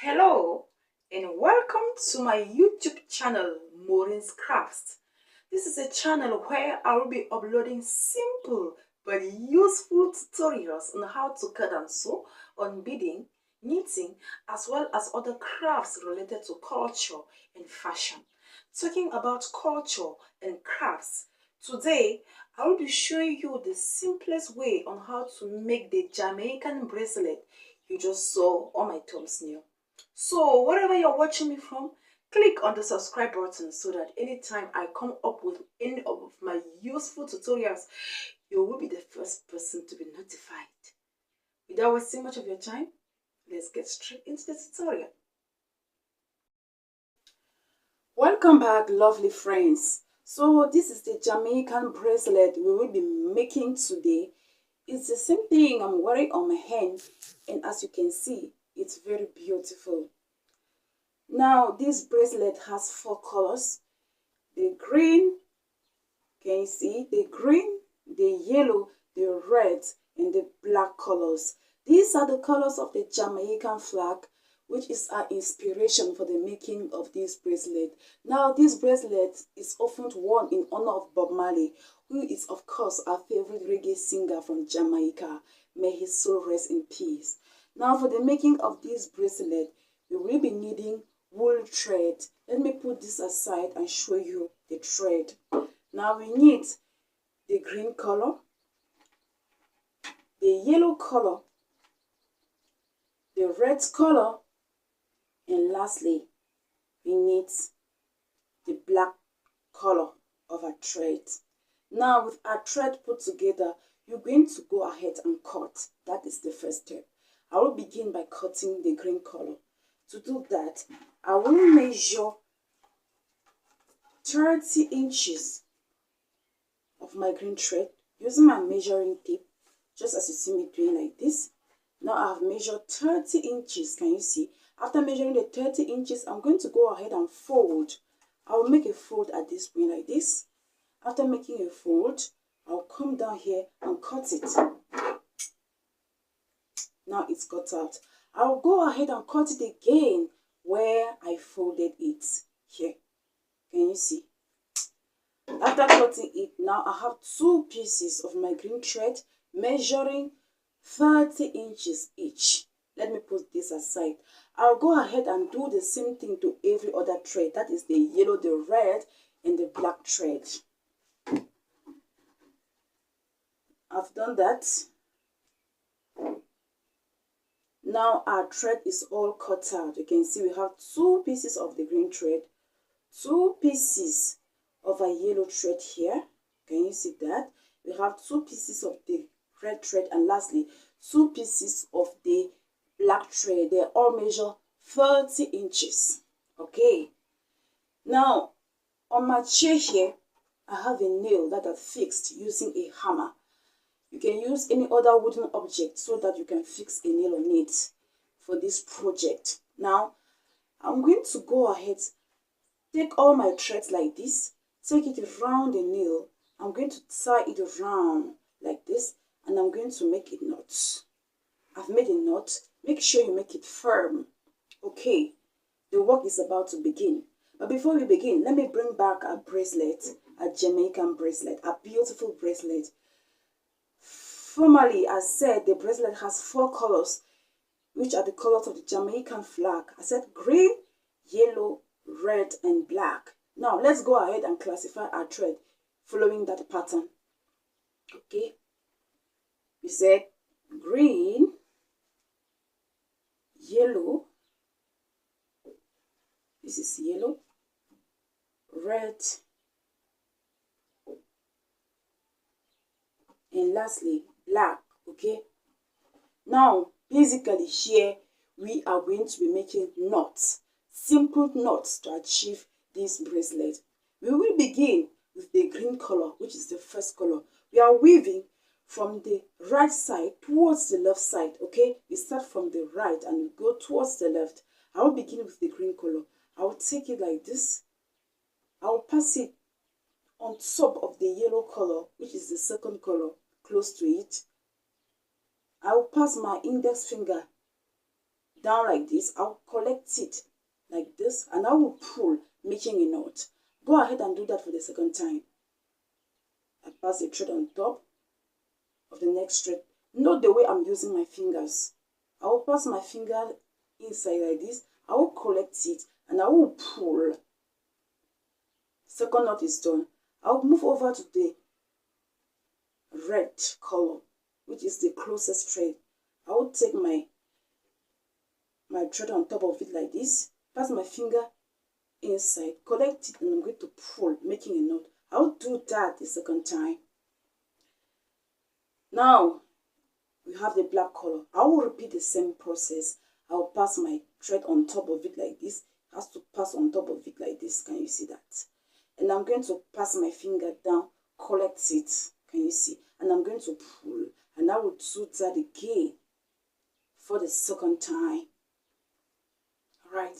Hello and welcome to my YouTube channel Maurine's Crafts. This is a channel where I will be uploading simple but useful tutorials on how to cut and sew, on beading, knitting, as well as other crafts related to culture and fashion. Talking about culture and crafts, today I will be showing you the simplest way on how to make the Jamaican bracelet you just saw on my thumbnail. So wherever you're watching me from, click on the subscribe button so that anytime I come up with any of my useful tutorials, you will be the first person to be notified. Without wasting much of your time, let's get straight into the tutorial. Welcome back, lovely friends. So this is the Jamaican bracelet we will be making today. It's the same thing I'm wearing on my hand, and as you can see, it's very beautiful. Now this bracelet has 4 colors: the green, can you see, the green, the yellow, the red, and the black colors. These are the colors of the Jamaican flag, which is our inspiration for the making of this bracelet. Now this bracelet is often worn in honor of Bob Marley, who is of course our favorite reggae singer from Jamaica. May his soul rest in peace. Now for the making of this bracelet, we will be needing wool thread. Let me put this aside and show you the thread. Now we need the green color, the yellow color, the red color, and lastly we need the black color of our thread. Now with our thread put together, you're going to go ahead and cut. That is the first step. I will begin by cutting the green color. To do that, I will measure 30 inches of my green thread using my measuring tape, just as you see me doing like this. Now I have measured 30 inches. Can you see? After measuring the 30 inches, I'm going to go ahead and fold. I will make a fold at this point like this. After making a fold, I'll come down here and cut it. Now it's cut out. I'll go ahead and cut it again where I folded it. Here, can you see? After cutting it, now I have 2 pieces of my green thread measuring 30 inches each. Let me put this aside. I'll go ahead and do the same thing to every other thread. That is the yellow, the red, and the black thread. I've done that. Now our thread is all cut out. You can see we have 2 pieces of the green thread, 2 pieces of a yellow thread here. Can you see that? We have 2 pieces of the red thread, and lastly 2 pieces of the black thread. They all measure 30 inches. Okay. Now on my chair here, I have a nail that I fixed using a hammer. You can use any other wooden object so that you can fix a nail on it for this project. Now, I'm going to go ahead, take all my threads like this, take it around the nail. I'm going to tie it around like this, and I'm going to make a knot. I've made a knot. Make sure you make it firm. Okay, the work is about to begin. But before we begin, let me bring back our bracelet, a Jamaican bracelet, a beautiful bracelet. Formerly, as said, the bracelet has 4 colors, which are the colors of the Jamaican flag. I said green, yellow, red, and black. Now, let's go ahead and classify our thread following that pattern. Okay. We said green, yellow, this is yellow, red, and lastly black. Okay, now basically here we are going to be making knots, simple knots to achieve this bracelet. We will begin with the green color, which is the first color. We are weaving from the right side towards the left side. Okay, we start from the right and we go towards the left. I will begin with the green color. I will take it like this. I will pass it on top of the yellow color, which is the second color, close to it. I will pass my index finger down like this. I'll collect it like this and I will pull, making a knot. Go ahead and do that for the second time. I pass the thread on top of the next thread. Note the way I'm using my fingers. I will pass my finger inside like this. I will collect it and I will pull. Second knot is done. I'll move over to the red color, which is the closest thread. I will take my thread on top of it like this, pass my finger inside, collect it, and I'm going to pull, making a knot. I'll do that the second time. Now we have the black color. I will repeat the same process. I'll pass my thread on top of it like this. It has to pass on top of it like this. Can you see that? And I'm going to pass my finger down, collect it. Can you see? And I'm going to pull, and I will do that again for the second time. All right,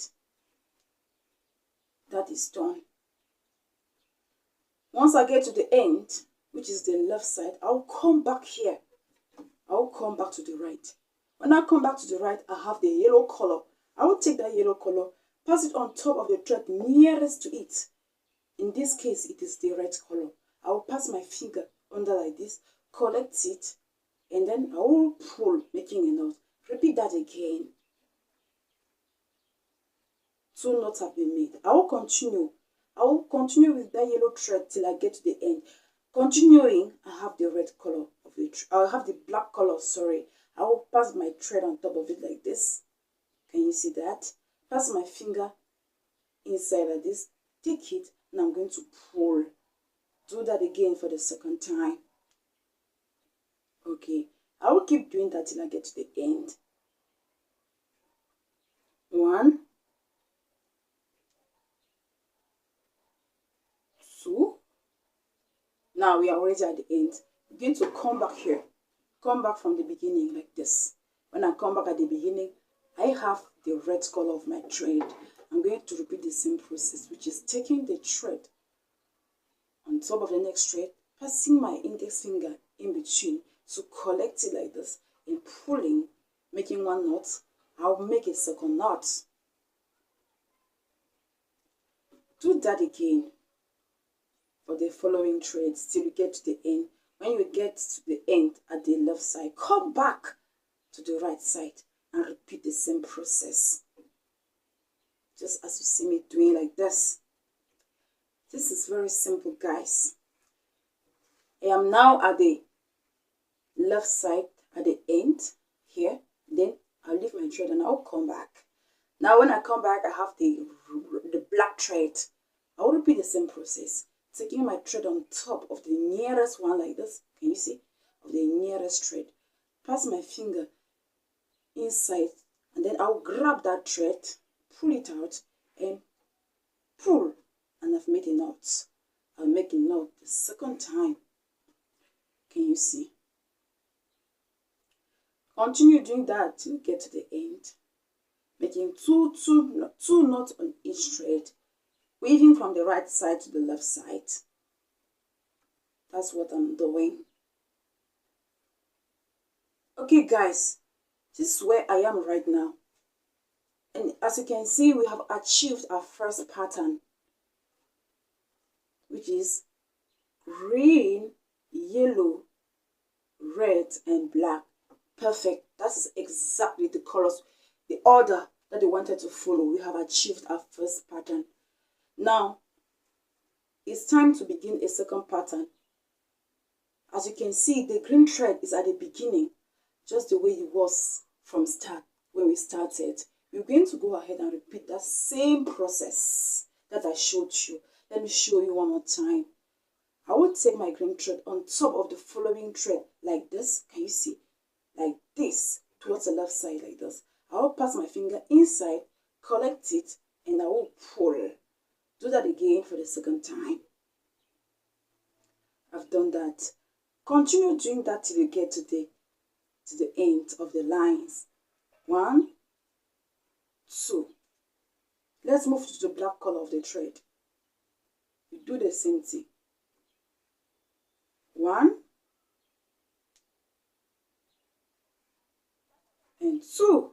that is done. Once I get to the end, which is the left side, I'll come back here. I'll come back to the right. When I come back to the right, I have the yellow color. I will take that yellow color, pass it on top of the thread nearest to it. In this case, it is the red color. I will pass my finger under like this, collect it, and then I will pull, making a knot. Repeat that again. 2 knots have been made. I will continue. I will continue with that yellow thread till I get to the end. Continuing, I have the red color of it. I have the black color, sorry. I will pass my thread on top of it like this. Can you see that? Pass my finger inside like this. Take it, and I'm going to pull. Do that again for the second time. Okay, I will keep doing that till I get to the end. 1, 2. Now we are already at the end. Begin to come back here. Come back from the beginning like this. When I come back at the beginning, I have the red color of my thread. I'm going to repeat the same process, which is taking the thread on top of the next thread, passing my index finger in between to collect it like this, and pulling, making 1 knot. I'll make a second knot. Do that again for the following threads till you get to the end. When you get to the end at the left side, come back to the right side and repeat the same process. Just as you see me doing like this. This is very simple, guys. I am now at the left side at the end here. Then I'll leave my thread and I'll come back. Now when I come back, I have the black thread. I will repeat the same process. Taking my thread on top of the nearest one like this. Can you see? Of the nearest thread. Pass my finger inside and then I'll grab that thread, pull it out and pull, and I've made a knot. I'll make a knot the second time. Can you see? Continue doing that till you get to the end, making two knots on each thread, weaving from the right side to the left side. That's what I'm doing. Okay guys, this is where I am right now. And as you can see, we have achieved our first pattern, which is green, yellow, red, and black. Perfect. That is exactly the colors, the order that they wanted to follow. We have achieved our first pattern. Now, it's time to begin a second pattern. As you can see, the green thread is at the beginning, just the way it was from start when we started. We're going to go ahead and repeat that same process that I showed you. Let me show you one more time. I will take my green thread on top of the following thread like this. Can you see? Like this, towards the left side like this. I will pass my finger inside, collect it, and I will pull. Do that again for the second time. I've done that. Continue doing that till you get to the end of the lines. 1, 2. Let's move to the black color of the thread. You do the same thing. 1 and 2.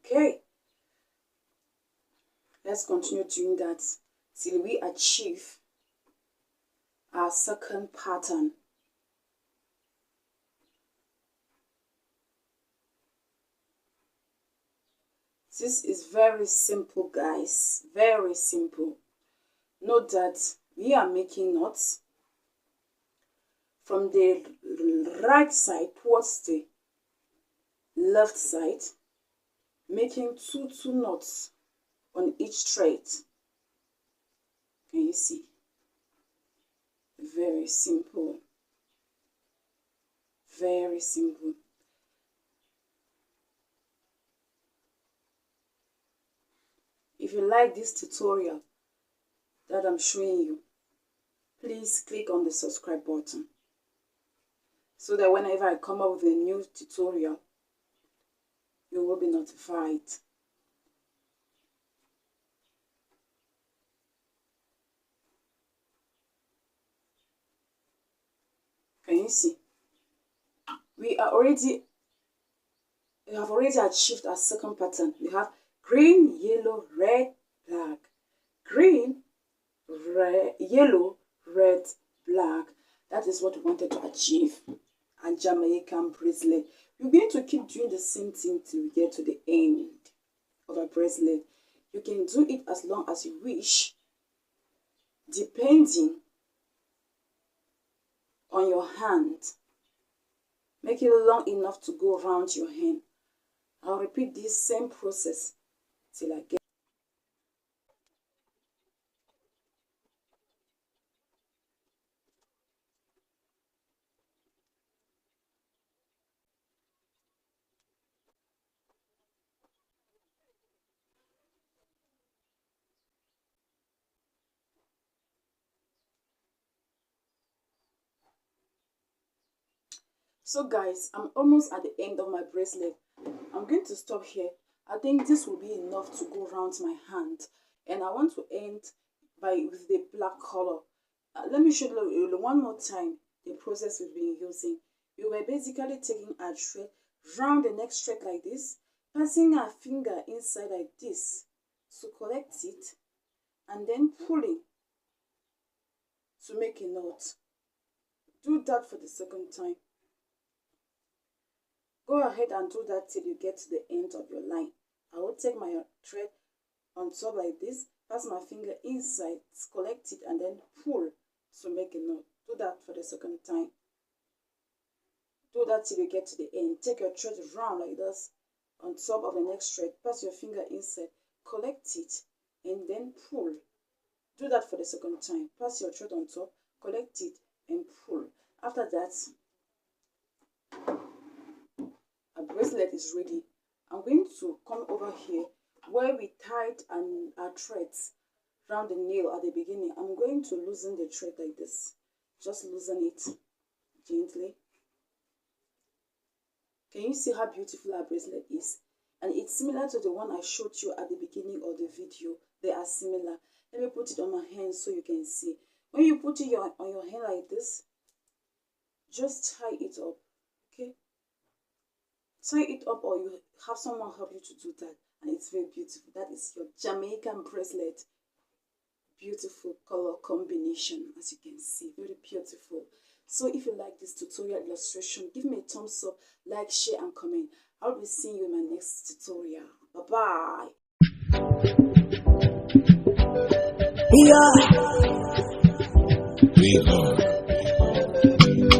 Okay, let's continue doing that till we achieve our second pattern. This is very simple, guys, very simple. Note that we are making knots from the right side towards the left side, making two knots on each thread. Can you see? Very simple, very simple. If you like this tutorial that I'm showing you, please click on the subscribe button so that whenever I come up with a new tutorial, you will be notified. Can you see? We have already achieved our second pattern. We have green, yellow, red, black. Green, red, yellow, red, black. That is what we wanted to achieve. A Jamaican bracelet. We're going to keep doing the same thing till we get to the end of a bracelet. You can do it as long as you wish, depending on your hand. Make it long enough to go around your hand. I'll repeat this same process till I get. So guys, I'm almost at the end of my bracelet. I'm going to stop here. I think this will be enough to go around my hand, and I want to end with the black color. Let me show you one more time the process we've been using. We were basically taking our thread, round the next thread like this, passing our finger inside like this to collect it, and then pulling to make a knot. Do that for the second time. Go ahead and do that till you get to the end of your line. I will take my thread on top like this, pass my finger inside, collect it, and then pull to make a knot. Do that for the second time. Do that till you get to the end. Take your thread round like this on top of the next thread, pass your finger inside, collect it, and then pull. Do that for the second time. Pass your thread on top, collect it, and pull. After that, our bracelet is ready. I'm going to come over here where we tied our threads around the nail at the beginning. I'm going to loosen the thread like this. Just loosen it gently. Can you see how beautiful our bracelet is? And it's similar to the one I showed you at the beginning of the video. They are similar. Let me put it on my hand so you can see. When you put it on your hand like this, just tie it up. Okay? Tie it up, or you have someone help you to do that, and it's very beautiful. That is your Jamaican bracelet. Beautiful color combination, as you can see, very beautiful. So if you like this tutorial illustration, give me a thumbs up, like, share, and comment. I'll be seeing you in my next tutorial. Bye bye. We are.